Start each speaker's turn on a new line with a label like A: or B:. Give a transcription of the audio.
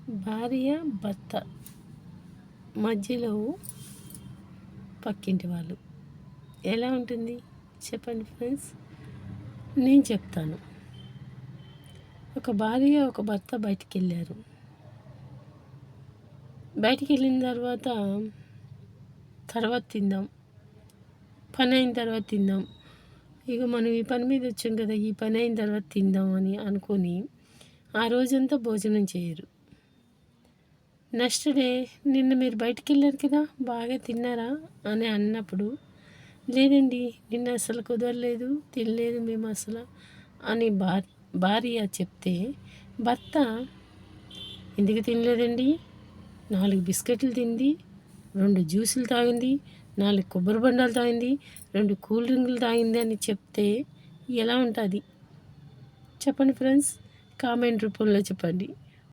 A: భార్య భర్త మధ్యలో పక్కింటి వాళ్ళు ఎలా ఉంటుంది చెప్పండి ఫ్రెండ్స్. నేను చెప్తాను. ఒక భార్య ఒక భర్త బయటికి వెళ్ళారు. బయటికి వెళ్ళిన తర్వాత తిందాం, పని అయిన తర్వాత తిందాం, ఇక మనం ఈ పని మీద వచ్చాం కదా, ఈ పని అయిన తర్వాత తిందాం అని అనుకొని ఆ రోజంతా భోజనం చేయరు. నెక్స్ట్ డే నిన్న మీరు బయటికి వెళ్ళారు కదా, బాగా తిన్నారా అని అన్నప్పుడు, లేదండి నిన్న అసలు కుదరలేదు, తినలేదు మేము అసలు అని భార్య చెప్తే, భర్త ఎందుకు తినలేదండి, 4 బిస్కెట్లు తింది, 2 జ్యూసులు తాగింది, 4 కొబ్బరి బొండాలు తాగింది, 2 కూల్ డ్రింకులు తాగింది అని చెప్తే ఎలా ఉంటుంది చెప్పండి ఫ్రెండ్స్, కామెంట్ రూపంలో చెప్పండి.